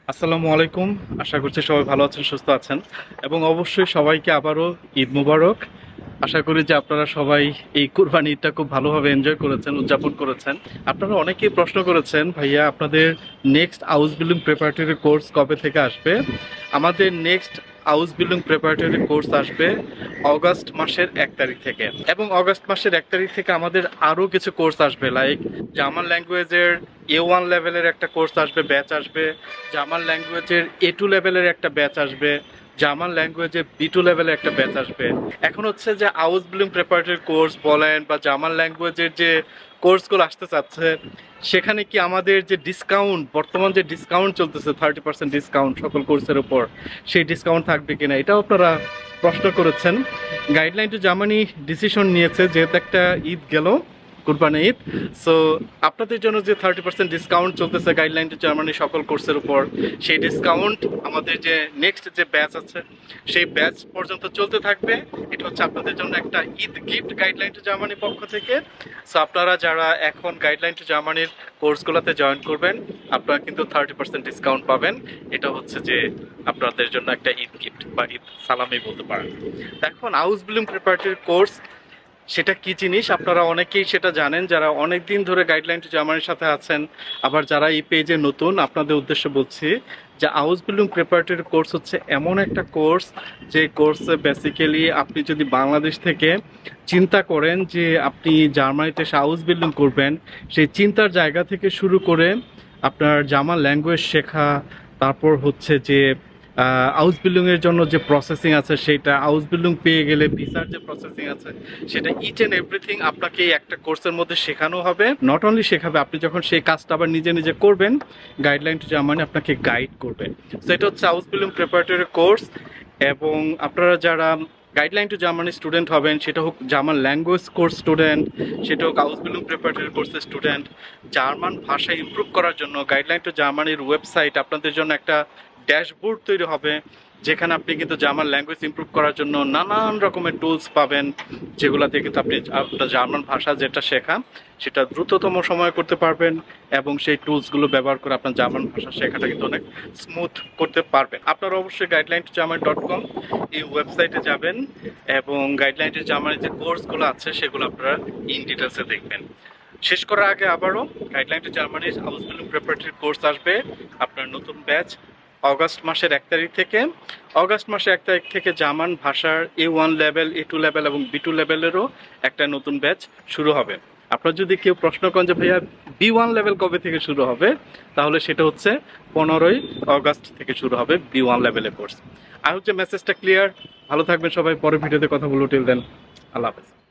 আসসালামু আলাইকুম। আশা করছি সবাই ভালো আছেন, সুস্থ আছেন এবং অবশ্যই সবাইকে আবারও ঈদ মুবারক। আশা করি যে আপনারা সবাই এই কুরবানি ঈদটা খুব ভালোভাবে এনজয় করেছেন, উদযাপন করেছেন। আপনারা অনেকেই প্রশ্ন করেছেন, ভাইয়া আপনাদের next house building preparatory course কবে থেকে আসবে? আমাদের next house building preparatory course আসবে অগাস্ট মাসের 1 তারিখ থেকে, এবং অগাস্ট মাসের 1 তারিখ থেকে আমাদের আরও কিছু কোর্স আসবে, লাইক জার্মান ল্যাঙ্গুয়েজের A1 লেভেলের একটা কোর্স আসবে, ব্যাচ আসবে। জার্মান ল্যাঙ্গুয়েজের A2 লেভেলের একটা ব্যাচ আসবে। জার্মান ল্যাঙ্গুয়েজের B2 লেভেলের একটা ব্যাচ আসবে। এখন হচ্ছে যে হাউস বিল্ডিং প্রিপারেটরি কোর্স বলেন বা জার্মান ল্যাঙ্গুয়েজের যে কোর্সগুলো আসতে চাচ্ছে, সেখানে কি আমাদের যে ডিসকাউন্ট, বর্তমান যে ডিসকাউন্ট চলতেছে 30% ডিসকাউন্ট সকল কোর্সের উপর, সেই ডিসকাউন্ট থাকবে কিনা, এটাও আপনারা প্রশ্ন করেছেন। গাইডলাইন টু জার্মানি ডিসিশন নিয়েছে, যেহেতু একটা ঈদ গেল, কুরবানি ঈদ, সো আপনাদের জন্য যে 30% ডিসকাউন্ট চলতেছে গাইডলাইন টু জার্মানি সকল কোর্সের উপর, সেই ডিসকাউন্ট আমাদের যে নেক্সট যে ব্যাচ আছে সেই ব্যাচ পর্যন্ত চলতে থাকবে। এটা হচ্ছে আপনাদের জন্য একটা ঈদ গিফট গাইডলাইন টু জার্মানির পক্ষ থেকে। সো আপনারা যারা এখন গাইডলাইন টু জার্মানির কোর্সগুলোতে জয়েন করবেন, আপনারা কিন্তু 30% ডিসকাউন্ট পাবেন। এটা হচ্ছে যে আপনাদের জন্য একটা ঈদ গিফট বা ঈদ সালামি বলতে পারেন। এখন হাউস বিল্ডিং প্রিপারেটরি কোর্স সেটা কি জিনিস আপনারা অনেকেই সেটা জানেন, যারা অনেক দিন ধরে গাইডলাইন টু জার্মানির সাথে আছেন। আবার যারা এই পেজে নতুন, আপনাদের উদ্দেশ্যে বলছি যে হাউস বিল্ডিং প্রিপারেটরি কোর্স হচ্ছে এমন একটা কোর্স, যে কোর্সে বেসিক্যালি আপনি যদি বাংলাদেশ থেকে চিন্তা করেন যে আপনি জার্মানিতে এসে হাউস বিল্ডিং করবেন, সেই চিন্তার জায়গা থেকে শুরু করে আপনার জার্মান ল্যাঙ্গুয়েজ শেখা, তারপর হচ্ছে যে হাউস বিল্ডিংয়ের জন্য যে প্রসেসিং আছে সেটা, হাউস বিল্ডিং পেয়ে গেলে ভিসার যে প্রসেসিং আছে সেটা, ইচ অ্যান্ড এভরিথিং আপনাকে এই একটা কোর্সের মধ্যে শেখানো হবে। নট অনলি শেখাবে, আপনি যখন সেই কাজটা আবার নিজে নিজে করবেন, গাইডলাইন টু জার্মানি আপনাকে গাইড করবে। সো এটা হচ্ছে হাউস বিল্ডিং প্রিপারেটরি কোর্স। এবং আপনারা যারা গাইডলাইন টু জার্মানি স্টুডেন্ট হবেন, সেটা হোক জার্মান ল্যাঙ্গুয়েজ কোর্স স্টুডেন্ট, সেটা হোক হাউস বিল্ডিং প্রিপারেটরি কোর্সের স্টুডেন্ট, জার্মান ভাষা ইমপ্রুভ করার জন্য গাইডলাইন টু জার্মানির ওয়েবসাইট আপনাদের জন্য একটা ড্যাশবোর্ড তৈরি হবে, যেখানে আপনি কিন্তু জার্মান ল্যাঙ্গুয়েজ ইমপ্রুভ করার জন্য নানান রকমের টুলস পাবেন, যেগুলোতে কিন্তু আপনি আপনার জার্মান ভাষা যেটা শেখা সেটা দ্রুততম সময়ে করতে পারবেন, এবং সেই টুলসগুলো ব্যবহার করে আপনার জার্মান ভাষা শেখাটা কিন্তু অনেক স্মুথ করতে পারবেন। আপনারা অবশ্যই guideline2german.com এই ওয়েবসাইটে যাবেন এবং গাইডলাইন টু জার্মানির যে কোর্সগুলো আছে সেগুলো আপনারা ইন ডিটেলসে দেখবেন। শেষ করার আগে আবারও, গাইডলাইন টু জার্মানির হাউস বিল্ডিং প্রিপারেটরি কোর্স আসবে আপনার নতুন ব্যাচ অগাস্ট মাসের 1 তারিখ থেকে। অগাস্ট মাসের 1 তারিখ থেকে জার্মান ভাষার A1 লেভেল, A2 লেভেল এবং B2 লেভেলেরও একটা নতুন ব্যাচ শুরু হবে। আপনার যদি কেউ প্রশ্ন করেন যে ভাইয়া B1 লেভেল কবে থেকে শুরু হবে, তাহলে সেটা হচ্ছে 15ই অগাস্ট থেকে শুরু হবে B1 লেভেলের কোর্স। আই হোপ যে মেসেজটা ক্লিয়ার। ভালো থাকবেন সবাই, পরের ভিডিওতে কথা বলবো। টিল দেন, আল্লাহ হাফেজ।